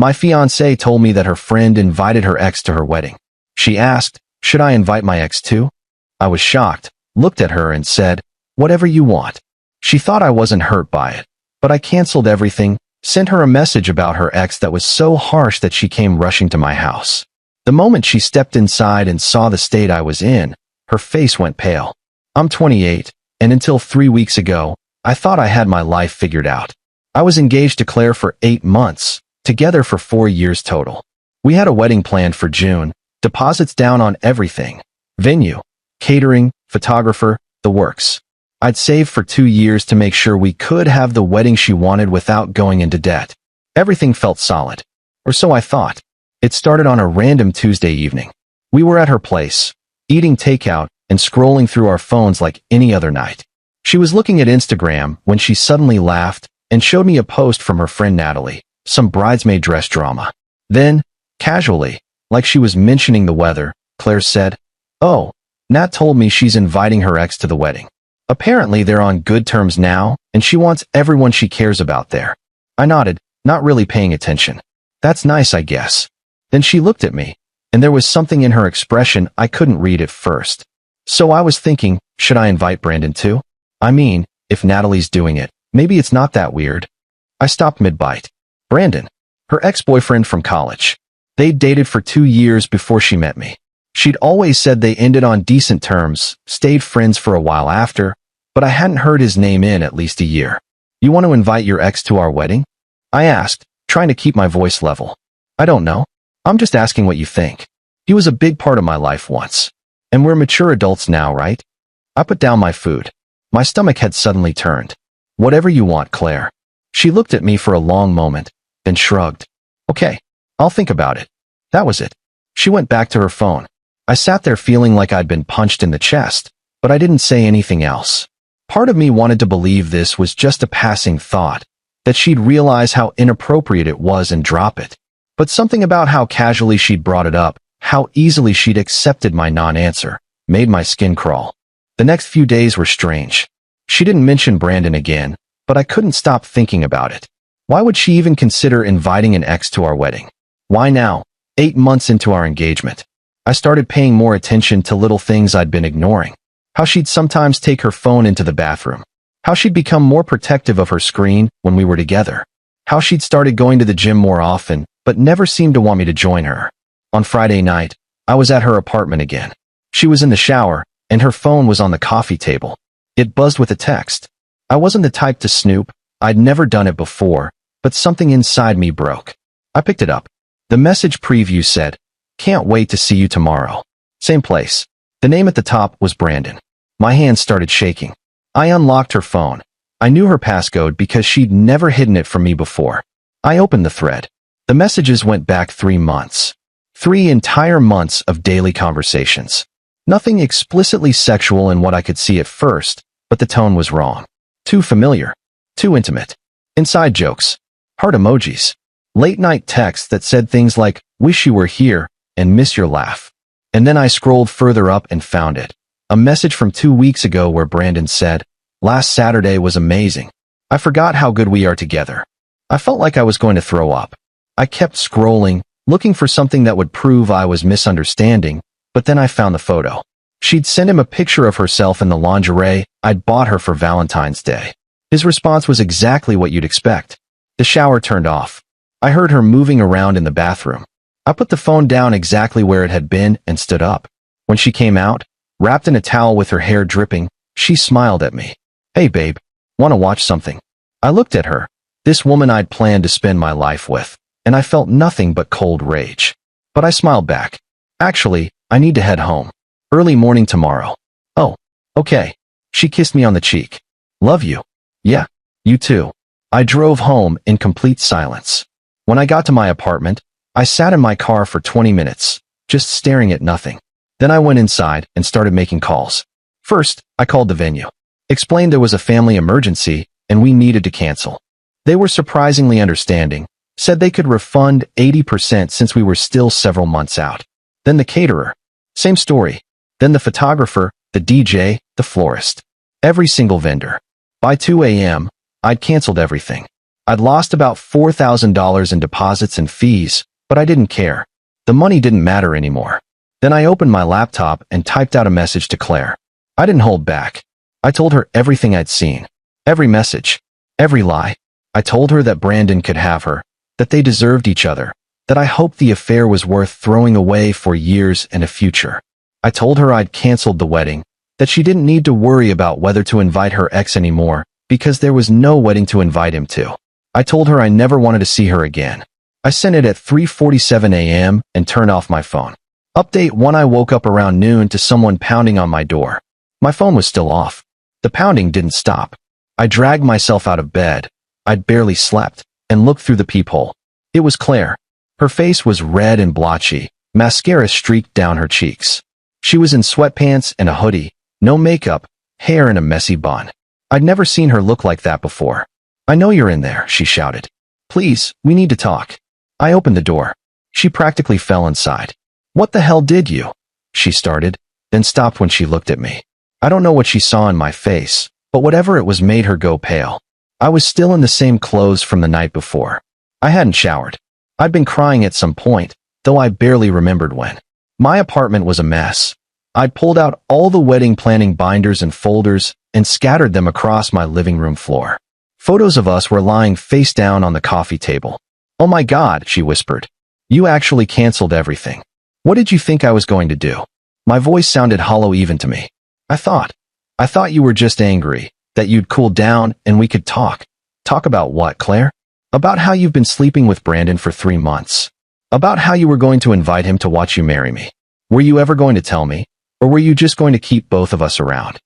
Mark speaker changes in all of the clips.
Speaker 1: My fiancée told me that her friend invited her ex to her wedding. She asked, should I invite my ex too? I was shocked, looked at her and said, whatever you want. She thought I wasn't hurt by it, but I canceled everything, sent her a message about her ex that was so harsh that she came rushing to my house. The moment she stepped inside and saw the state I was in, her face went pale. I'm 28, and until 3 weeks ago, I thought I had my life figured out. I was engaged to Claire for 8 months, together for 4 years total. We had a wedding planned for June, deposits down on everything. Venue, catering, photographer, the works. I'd saved for 2 years to make sure we could have the wedding she wanted without going into debt. Everything felt solid. Or so I thought. It started on a random Tuesday evening. We were at her place, eating takeout and scrolling through our phones like any other night. She was looking at Instagram when she suddenly laughed and showed me a post from her friend Natalie, some bridesmaid dress drama. Then, casually, like she was mentioning the weather, Claire said, "Oh, Nat told me she's inviting her ex to the wedding. Apparently they're on good terms now, and she wants everyone she cares about there." I nodded, not really paying attention. That's nice, I guess. Then she looked at me, and there was something in her expression I couldn't read at first. So I was thinking, should I invite Brandon too? I mean, if Natalie's doing it, maybe it's not that weird. I stopped mid-bite. Brandon, her ex-boyfriend from college. They'd dated for 2 years before she met me. She'd always said they ended on decent terms, stayed friends for a while after, but I hadn't heard his name in at least a year. You want to invite your ex to our wedding? I asked, trying to keep my voice level. I don't know. I'm just asking what you think. He was a big part of my life once. And we're mature adults now, right? I put down my food. My stomach had suddenly turned. Whatever you want, Claire. She looked at me for a long moment, then shrugged. Okay, I'll think about it. That was it. She went back to her phone. I sat there feeling like I'd been punched in the chest, but I didn't say anything else. Part of me wanted to believe this was just a passing thought, that she'd realize how inappropriate it was and drop it. But something about how casually she'd brought it up, how easily she'd accepted my non-answer, made my skin crawl. The next few days were strange. She didn't mention Brandon again, but I couldn't stop thinking about it. Why would she even consider inviting an ex to our wedding? Why now, 8 months into our engagement? I started paying more attention to little things I'd been ignoring. How she'd sometimes take her phone into the bathroom. How she'd become more protective of her screen when we were together. How she'd started going to the gym more often, but never seemed to want me to join her. On Friday night, I was at her apartment again. She was in the shower, and her phone was on the coffee table. It buzzed with a text. I wasn't the type to snoop. I'd never done it before, but something inside me broke. I picked it up. The message preview said, "Can't wait to see you tomorrow." Same place. The name at the top was Brandon. My hands started shaking. I unlocked her phone. I knew her passcode because she'd never hidden it from me before. I opened the thread. The messages went back 3 months. 3 entire months of daily conversations. Nothing explicitly sexual in what I could see at first, but the tone was wrong. Too familiar. Too intimate. Inside jokes. Heart emojis. Late-night texts that said things like, "Wish you were here," and "Miss your laugh." And then I scrolled further up and found it. A message from 2 weeks ago where Brandon said, "Last Saturday was amazing. I forgot how good we are together." I felt like I was going to throw up. I kept scrolling, looking for something that would prove I was misunderstanding, but then I found the photo. She'd sent him a picture of herself in the lingerie I'd bought her for Valentine's Day. His response was exactly what you'd expect. The shower turned off. I heard her moving around in the bathroom. I put the phone down exactly where it had been and stood up. When she came out, wrapped in a towel with her hair dripping, she smiled at me. "Hey babe, wanna watch something?" I looked at her, this woman I'd planned to spend my life with, and I felt nothing but cold rage. But I smiled back. "Actually, I need to head home. Early morning tomorrow." "Oh, okay." She kissed me on the cheek. "Love you." "Yeah, you too." I drove home in complete silence. When I got to my apartment, I sat in my car for 20 minutes, just staring at nothing. Then I went inside and started making calls. First, I called the venue. Explained there was a family emergency and we needed to cancel. They were surprisingly understanding, said they could refund 80% since we were still several months out. Then the caterer. Same story. Then the photographer, the DJ, the florist. Every single vendor. By 2 a.m., I'd canceled everything. I'd lost about $4,000 in deposits and fees, but I didn't care. The money didn't matter anymore. Then I opened my laptop and typed out a message to Claire. I didn't hold back. I told her everything I'd seen. Every message. Every lie. I told her that Brandon could have her, that they deserved each other, that I hoped the affair was worth throwing away for years and a future. I told her I'd canceled the wedding, that she didn't need to worry about whether to invite her ex anymore, because there was no wedding to invite him to. I told her I never wanted to see her again. I sent it at 3:47 a.m. and turned off my phone. Update 1: I woke up around noon to someone pounding on my door. My phone was still off. The pounding didn't stop. I dragged myself out of bed. I'd barely slept, and looked through the peephole. It was Claire. Her face was red and blotchy. Mascara streaked down her cheeks. She was in sweatpants and a hoodie, no makeup, hair in a messy bun. I'd never seen her look like that before. "I know you're in there," she shouted. "Please, we need to talk." I opened the door. She practically fell inside. "What the hell did you?" she started, then stopped when she looked at me. I don't know what she saw in my face, but whatever it was made her go pale. I was still in the same clothes from the night before. I hadn't showered. I'd been crying at some point, though I barely remembered when. My apartment was a mess. I'd pulled out all the wedding planning binders and folders and scattered them across my living room floor. Photos of us were lying face down on the coffee table. "Oh my God," she whispered. "You actually canceled everything. What did you think I was going to do?" My voice sounded hollow even to me. I thought you were just angry, that you'd cool down and we could talk." "Talk about what, Claire?" "About how you've been sleeping with Brandon for 3 months. About how you were going to invite him to watch you marry me. Were you ever going to tell me? Or were you just going to keep both of us around?"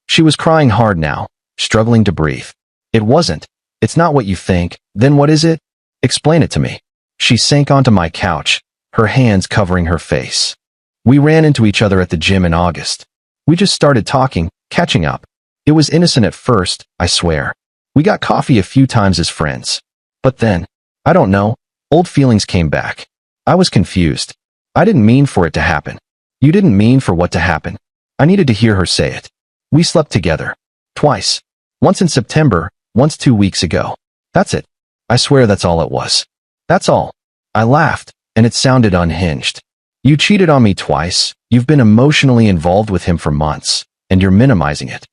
Speaker 1: She was crying hard now, struggling to breathe. "It wasn't. It's not what you think. Then what is it? Explain it to me." She sank onto my couch, her hands covering her face. "We ran into each other at the gym in August. We just started talking, catching up. It was innocent at first, I swear. We got coffee a few times as friends. But then, I don't know, old feelings came back. I was confused. I didn't mean for it to happen." "You didn't mean for what to happen?" I needed to hear her say it. "We slept together. Twice. Once in September, once 2 weeks ago. That's it. I swear that's all it was. That's all." I laughed, and it sounded unhinged. "You cheated on me twice. You've been emotionally involved with him for months, and you're minimizing it."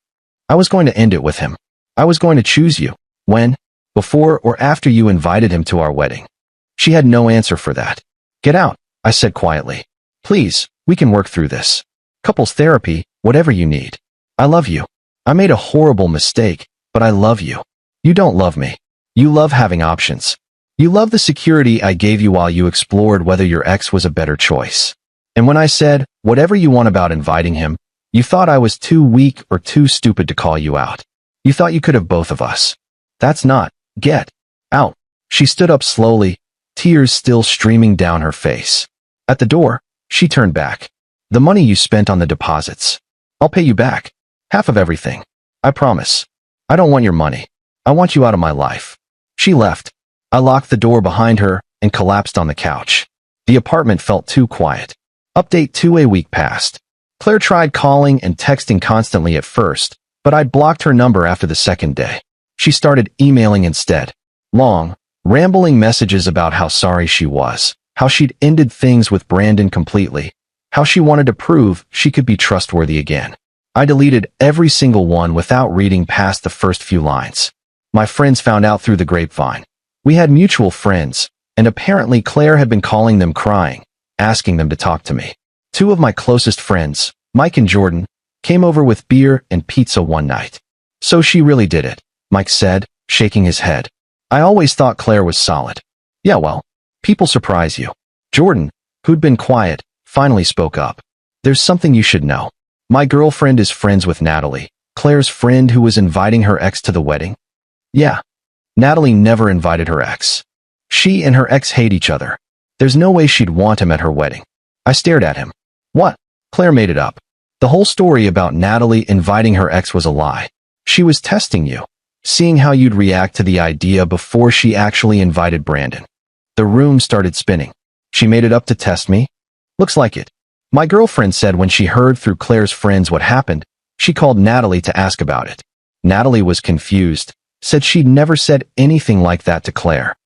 Speaker 1: "I was going to end it with him. I was going to choose you. When? Before or after you invited him to our wedding?" She had no answer for that. "Get out," I said quietly. "Please, we can work through this. Couples therapy, whatever you need. I love you. I made a horrible mistake, but I love you. You don't love me. You love having options. You love the security I gave you while you explored whether your ex was a better choice. And when I said, whatever you want about inviting him, you thought I was too weak or too stupid to call you out. You thought you could have both of us. That's not. Get out." She stood up slowly, tears still streaming down her face. At the door, she turned back. "The money you spent on the deposits. I'll pay you back. Half of everything. I promise. I don't want your money. I want you out of my life." She left. I locked the door behind her and collapsed on the couch. The apartment felt too quiet. Update 2: a week passed. Claire tried calling and texting constantly at first, but I'd blocked her number after the second day. She started emailing instead. Long, rambling messages about how sorry she was, how she'd ended things with Brandon completely, how she wanted to prove she could be trustworthy again. I deleted every single one without reading past the first few lines. My friends found out through the grapevine. We had mutual friends, and apparently Claire had been calling them crying, asking them to talk to me. 2 of my closest friends, Mike and Jordan, came over with beer and pizza one night. "So she really did it," Mike said, shaking his head. "I always thought Claire was solid." "Yeah, well, people surprise you." Jordan, who'd been quiet, finally spoke up. "There's something you should know. My girlfriend is friends with Natalie, Claire's friend who was inviting her ex to the wedding." "Yeah. Natalie never invited her ex. She and her ex hate each other. There's no way she'd want him at her wedding." I stared at him. "What?" Claire made it up. "The whole story about Natalie inviting her ex was a lie. She was testing you, seeing how you'd react to the idea before she actually invited Brandon." The room started spinning. "She made it up to test me?" "Looks like it. My girlfriend said when she heard through Claire's friends what happened, she called Natalie to ask about it. Natalie was confused, said she'd never said anything like that to Claire.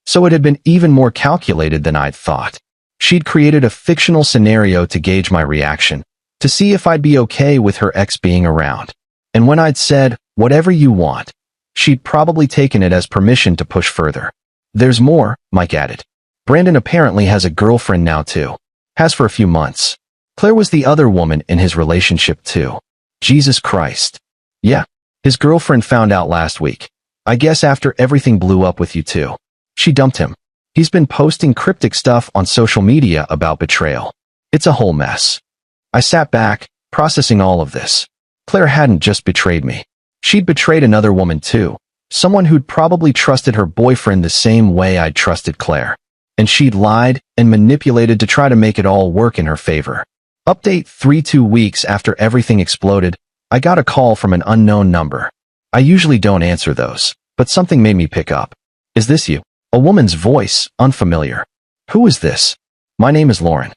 Speaker 1: So it had been even more calculated than I'd thought. She'd created a fictional scenario to gauge my reaction, to see if I'd be okay with her ex being around. And when I'd said, "Whatever you want," she'd probably taken it as permission to push further. "There's more," Mike added. "Brandon apparently has a girlfriend now too. Has for a few months. Claire was the other woman in his relationship too." Jesus Christ. "Yeah. His girlfriend found out last week. I guess after everything blew up with you two. She dumped him. He's been posting cryptic stuff on social media about betrayal. It's a whole mess." I sat back, processing all of this. Claire hadn't just betrayed me. She'd betrayed another woman too. Someone who'd probably trusted her boyfriend the same way I'd trusted Claire. And she'd lied and manipulated to try to make it all work in her favor. Update 2 weeks after everything exploded, I got a call from an unknown number. I usually don't answer those, but something made me pick up. "Is this you?" A woman's voice, unfamiliar. "Who is this?" "My name is Lauren."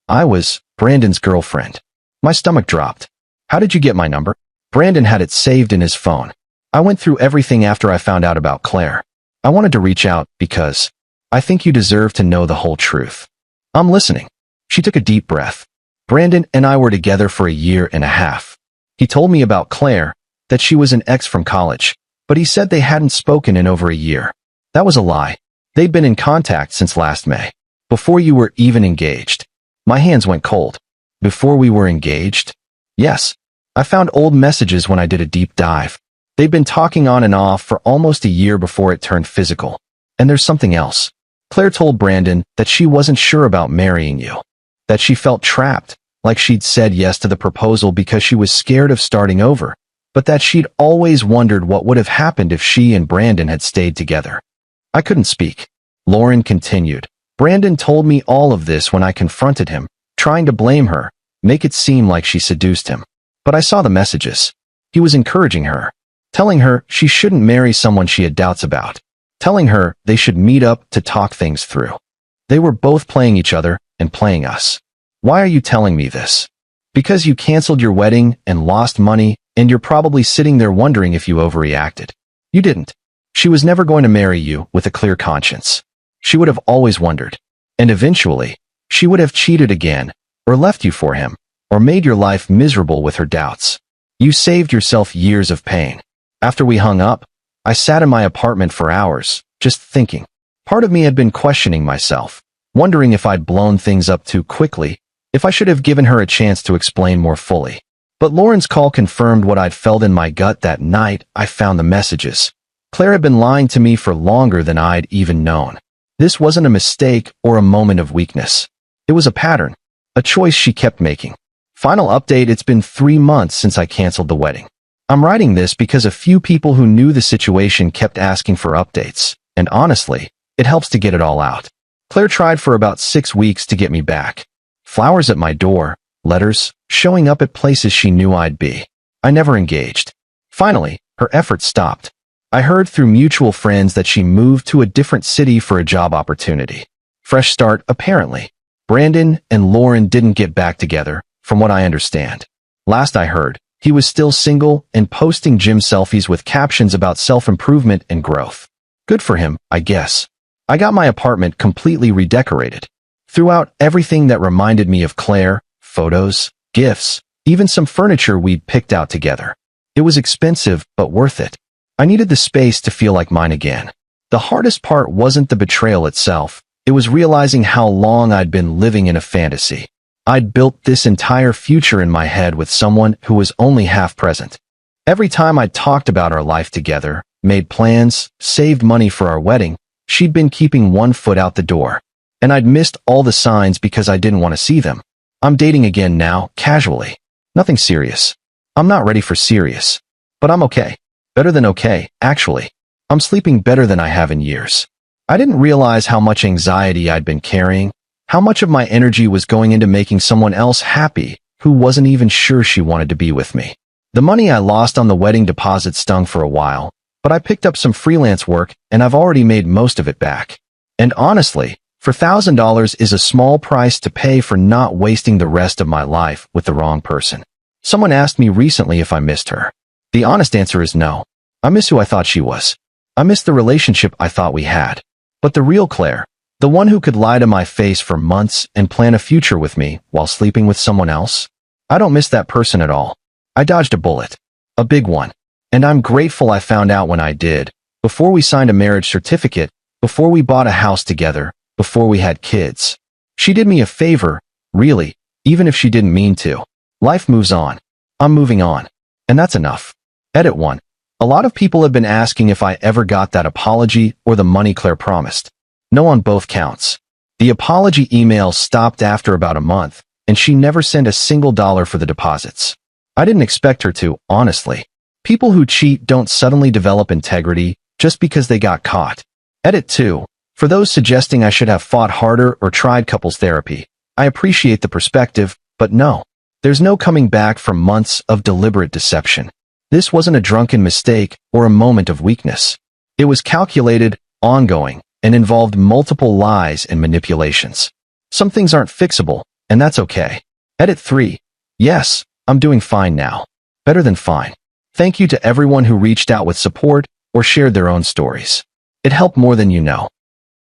Speaker 1: I was Brandon's girlfriend." My stomach dropped. "How did you get my number?" "Brandon had it saved in his phone. I went through everything after I found out about Claire. I wanted to reach out because I think you deserve to know the whole truth." "I'm listening." She took a deep breath. "Brandon and I were together for 1.5 years. He told me about Claire, that she was an ex from college, but he said they hadn't spoken in over a year. That was a lie. They'd been in contact since last May, before you were even engaged." My hands went cold. "Before we were engaged?" "Yes. I found old messages when I did a deep dive. They'd been talking on and off for almost a year before it turned physical. And there's something else. Claire told Brandon that she wasn't sure about marrying you. That she felt trapped, like she'd said yes to the proposal because she was scared of starting over, but that she'd always wondered what would have happened if she and Brandon had stayed together." I couldn't speak. Lauren continued. "Brandon told me all of this when I confronted him, trying to blame her, make it seem like she seduced him. But I saw the messages. He was encouraging her, telling her she shouldn't marry someone she had doubts about, telling her they should meet up to talk things through. They were both playing each other and playing us. Why are you telling me this? Because you canceled your wedding and lost money, and you're probably sitting there wondering if you overreacted. You didn't. She was never going to marry you with a clear conscience. She would have always wondered. And eventually, she would have cheated again, or left you for him, or made your life miserable with her doubts. You saved yourself years of pain. After we hung up, I sat in my apartment for hours, just thinking. Part of me had been questioning myself, wondering if I'd blown things up too quickly, if I should have given her a chance to explain more fully. But Lauren's call confirmed what I'd felt in my gut that night I found the messages. Claire had been lying to me for longer than I'd even known. This wasn't a mistake or a moment of weakness. It was a pattern, a choice she kept making. Final update, it's been 3 months since I canceled the wedding. I'm writing this because a few people who knew the situation kept asking for updates, and honestly, it helps to get it all out. Claire tried for about 6 weeks to get me back. Flowers at my door, letters, showing up at places she knew I'd be. I never engaged. Finally, her efforts stopped. I heard through mutual friends that she moved to a different city for a job opportunity. Fresh start, apparently. Brandon and Lauren didn't get back together, from what I understand. Last I heard, he was still single and posting gym selfies with captions about self-improvement and growth. Good for him, I guess. I got my apartment completely redecorated. Threw out everything that reminded me of Claire, photos, gifts, even some furniture we'd picked out together. It was expensive, but worth it. I needed the space to feel like mine again. The hardest part wasn't the betrayal itself. It was realizing how long I'd been living in a fantasy. I'd built this entire future in my head with someone who was only half present. Every time I talked about our life together, made plans, saved money for our wedding, she'd been keeping one foot out the door. And I'd missed all the signs because I didn't want to see them. I'm dating again now, casually. Nothing serious. I'm not ready for serious. But I'm okay. Better than okay, actually. I'm sleeping better than I have in years. I didn't realize how much anxiety I'd been carrying, how much of my energy was going into making someone else happy who wasn't even sure she wanted to be with me. The money I lost on the wedding deposit stung for a while, but I picked up some freelance work and I've already made most of it back. And honestly, for $1,000 is a small price to pay for not wasting the rest of my life with the wrong person. Someone asked me recently if I missed her. The honest answer is no. I miss who I thought she was. I miss the relationship I thought we had. But the real Claire, the one who could lie to my face for months and plan a future with me while sleeping with someone else, I don't miss that person at all. I dodged a bullet. A big one. And I'm grateful I found out when I did, before we signed a marriage certificate, before we bought a house together, before we had kids. She did me a favor, really, even if she didn't mean to. Life moves on. I'm moving on. And that's enough. Edit 1. A lot of people have been asking if I ever got that apology or the money Claire promised. No on both counts. The apology email stopped after about a month, and she never sent a single dollar for the deposits. I didn't expect her to, honestly. People who cheat don't suddenly develop integrity just because they got caught. Edit 2. For those suggesting I should have fought harder or tried couples therapy, I appreciate the perspective, but no. There's no coming back from months of deliberate deception. This wasn't a drunken mistake or a moment of weakness. It was calculated, ongoing, and involved multiple lies and manipulations. Some things aren't fixable, and that's okay. Edit 3. Yes, I'm doing fine now. Better than fine. Thank you to everyone who reached out with support or shared their own stories. It helped more than you know.